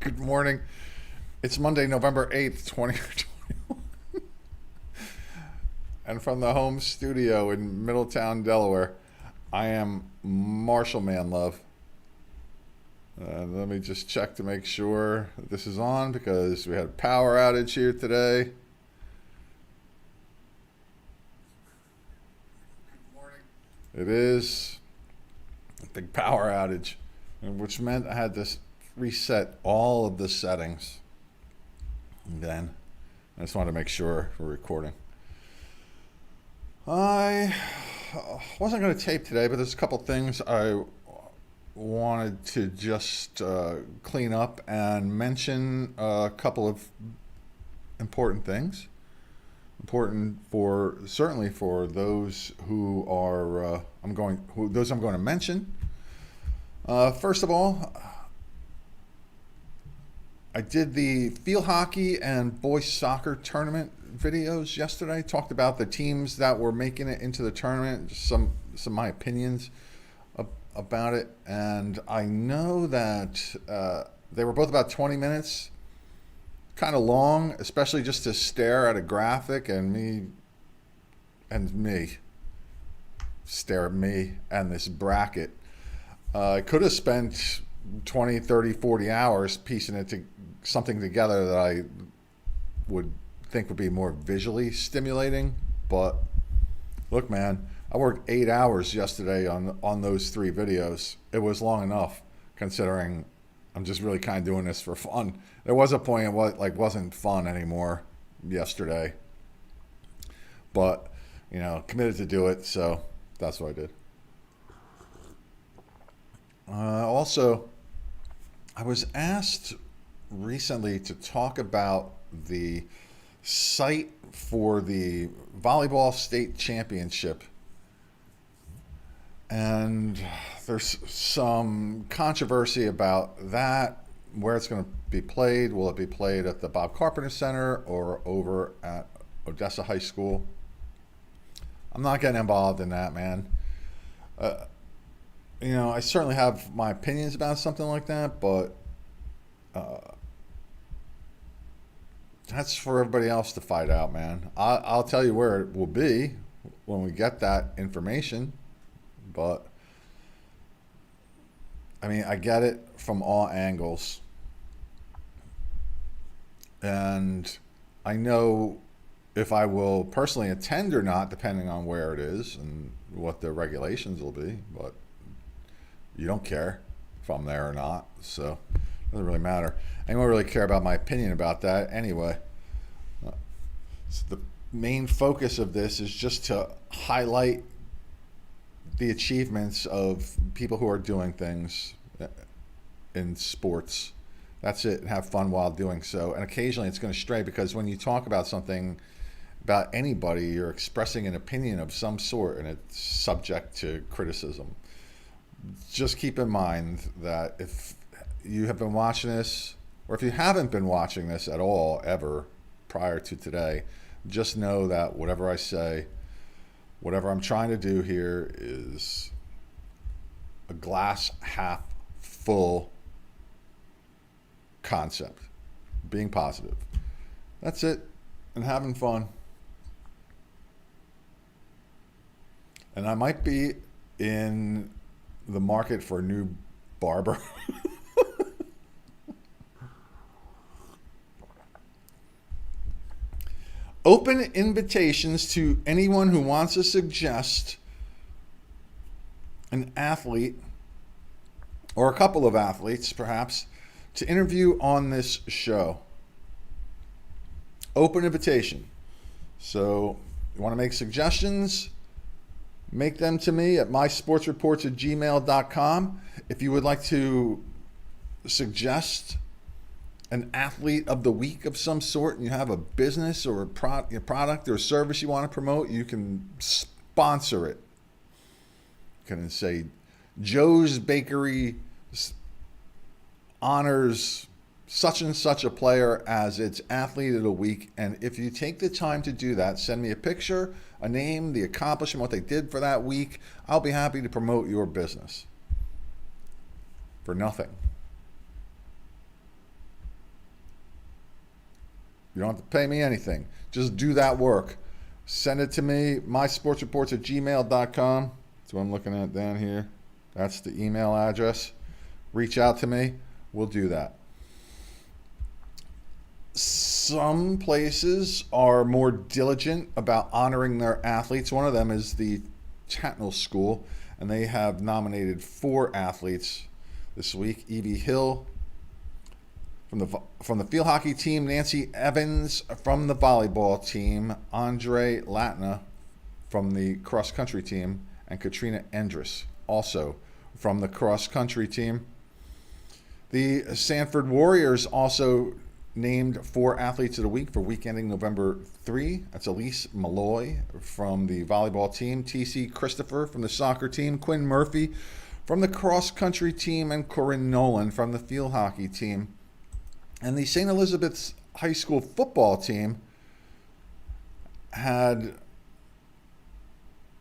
Good morning. It's Monday, November 8th, 2021. And from the home studio in Middletown, Delaware, I am Marshal Manlove. Let me just check to make sure that this is on because we had a power outage here today. It is a big power outage, which meant I had to reset all of the settings. And then I just wanted to make sure we're recording. I wasn't going to tape today, but there's a couple things I wanted to just clean up and mention a couple of important things. Important for certainly for those who are I'm going to mention. First of all, I did the field hockey and boys soccer tournament videos yesterday. Talked about the teams that were making it into the tournament, just some of my opinions about it. And I know that they were both about 20 minutes, kind of long, especially just to stare at a graphic and me stare at me and this bracket. I could have spent 20, 30, 40 hours piecing it to something together that I would think would be more visually stimulating. But look, man, I worked 8 hours yesterday on those 3 videos. It was long enough considering I'm just really kind of doing this for fun. There was a point it wasn't fun anymore yesterday, but committed to do it, so that's what I did. Also, I was asked recently to talk about the site for the Volleyball State Championship. And there's some controversy about that, where it's going to be played. Will it be played at the Bob Carpenter Center or over at Odessa High School? I'm not getting involved in that, man. I certainly have my opinions about something like that, but that's for everybody else to fight out, man. I'll tell you where it will be when we get that information, but I get it from all angles. And I know if I will personally attend or not, depending on where it is and what the regulations will be, but you don't care if I'm there or not, so it doesn't really matter. Anyone really care about my opinion about that anyway? So the main focus of this is just to highlight the achievements of people who are doing things in sports. That's it. Have fun while doing so. And occasionally it's going to stray because when you talk about something, about anybody, you're expressing an opinion of some sort and it's subject to criticism. Just keep in mind that if you have been watching this, or if you haven't been watching this at all ever prior to today, just know that whatever I say, whatever I'm trying to do here is a glass half full concept. Being positive. That's it. And having fun. And I might be in the market for a new barber. Open invitations to anyone who wants to suggest an athlete or a couple of athletes, perhaps, to interview on this show. Open invitation. So you want to make suggestions? Make them to me at mysportsreports@gmail.com. If you would like to suggest an athlete of the week of some sort and you have a business or a product or a service you want to promote, you can sponsor it. You can say Joe's Bakery honors such and such a player as its athlete of the week. And if you take the time to do that, send me a picture, a name, the accomplishment, what they did for that week. I'll be happy to promote your business for nothing. You don't have to pay me anything. Just do that work. Send it to me, mysportsreports@gmail.com. That's what I'm looking at down here. That's the email address. Reach out to me. We'll do that. Some places are more diligent about honoring their athletes. One of them is the Chatnell School, and they have nominated 4 athletes this week. Evie Hill from the field hockey team, Nancy Evans from the volleyball team, Andre Latna from the cross country team, and Katrina Endress also from the cross country team. The Sanford Warriors also named 4 athletes of the week for week ending November 3. That's Elise Malloy from the volleyball team, TC Christopher from the soccer team, Quinn Murphy from the cross country team, and Corinne Nolan from the field hockey team. And the St. Elizabeth's high school football team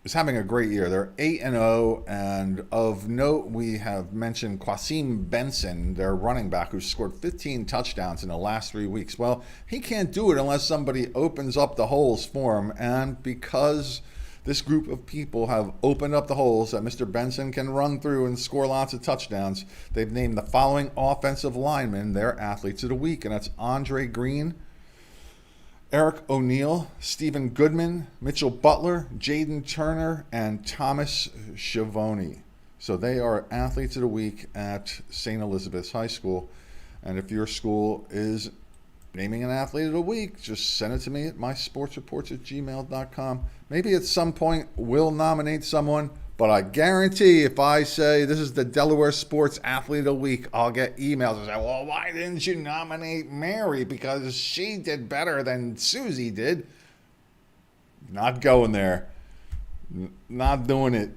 is having a great year. They're 8-0, and of note, we have mentioned Kwasim Benson, their running back, who scored 15 touchdowns in the last 3 weeks. Well, he can't do it unless somebody opens up the holes for him, and because this group of people have opened up the holes that Mr. Benson can run through and score lots of touchdowns, they've named the following offensive linemen their athletes of the week, and that's Andre Green, Eric O'Neill, Stephen Goodman, Mitchell Butler, Jaden Turner, and Thomas Schiavone. So they are athletes of the week at St. Elizabeth's High School. And if your school is naming an athlete of the week, just send it to me at mysportsreports@gmail.com. Maybe at some point we'll nominate someone, but I guarantee if I say this is the Delaware Sports Athlete of the Week, I'll get emails and say, well, why didn't you nominate Mary? Because she did better than Susie did. Not going there. Not doing it.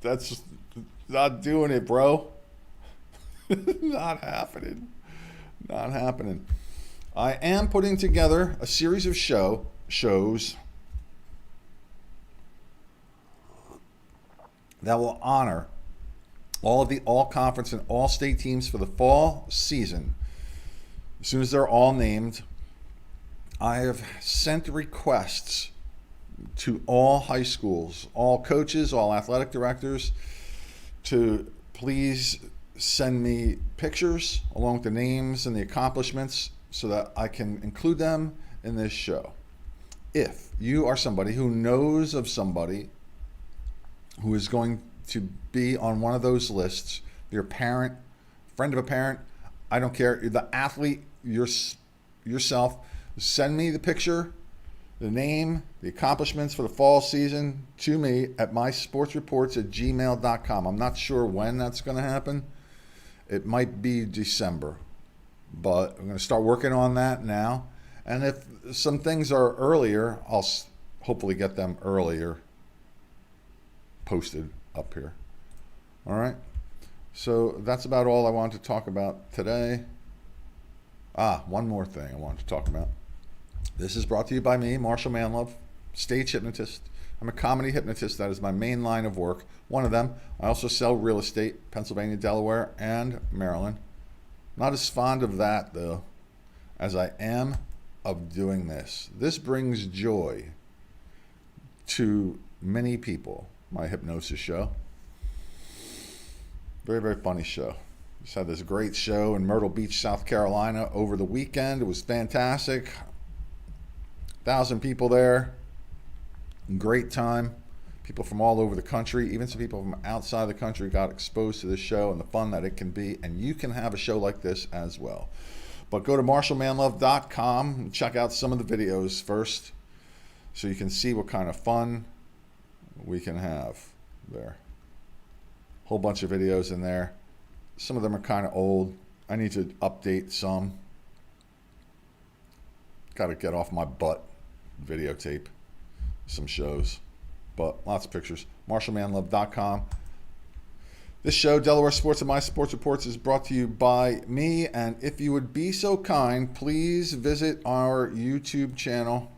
That's not doing it, bro. Not happening. Not happening. I am putting together a series of shows that will honor all of the all-conference and all-state teams for the fall season. As soon as they're all named, I have sent requests to all high schools, all coaches, all athletic directors to please send me pictures along with the names and the accomplishments so that I can include them in this show. If you are somebody who knows of somebody who is going to be on one of those lists, your parent, friend of a parent, I don't care, the athlete, yourself, send me the picture, the name, the accomplishments for the fall season to me at mysportsreports@gmail.com. I'm not sure when that's going to happen. It might be December, but I'm going to start working on that now. And if some things are earlier, I'll hopefully get them earlier posted up here. All right. So that's about all I wanted to talk about today. One more thing I wanted to talk about. This is brought to you by me, Marshal Manlove, stage hypnotist. I'm a comedy hypnotist. That is my main line of work. One of them. I also sell real estate, Pennsylvania, Delaware, and Maryland. Not as fond of that, though, as I am of doing this. This brings joy to many people, my hypnosis show. Very, very funny show. Just had this great show in Myrtle Beach, South Carolina over the weekend. It was fantastic. 1,000 people there. Great time. People from all over the country, even some people from outside the country got exposed to this show and the fun that it can be. And you can have a show like this as well. But go to marshalmanlove.com and check out some of the videos first so you can see what kind of fun we can have there. Whole bunch of videos in there. Some of them are kind of old. I need to update some. Got to get off my butt, videotape some shows, but lots of pictures. MarshallManlove.com. This show, Delaware Sports and My Sports Reports, is brought to you by me, and if you would be so kind, please visit our YouTube channel,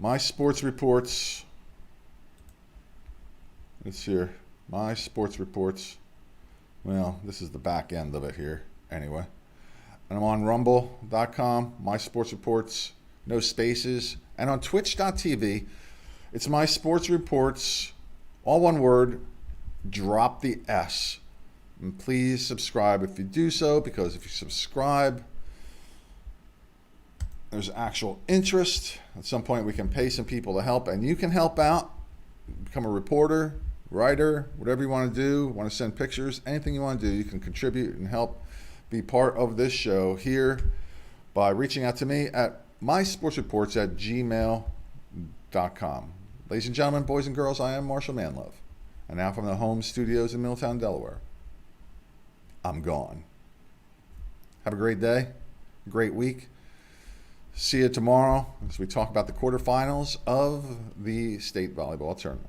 My Sports Reports. It's here, My Sports Reports. Well, this is the back end of it here, anyway. And I'm on rumble.com, My Sports Reports, no spaces, and on twitch.tv. It's My Sports Reports, all one word, drop the S. And please subscribe if you do so, because if you subscribe, there's actual interest. At some point, we can pay some people to help, and you can help out, become a reporter, writer, whatever you want to do, want to send pictures, anything you want to do, you can contribute and help be part of this show here by reaching out to me at mysportsreports@gmail.com. Ladies and gentlemen, boys and girls, I am Marshal Manlove. And now from the home studios in Middletown, Delaware, I'm gone. Have a great day, great week. See you tomorrow as we talk about the quarterfinals of the state volleyball tournament.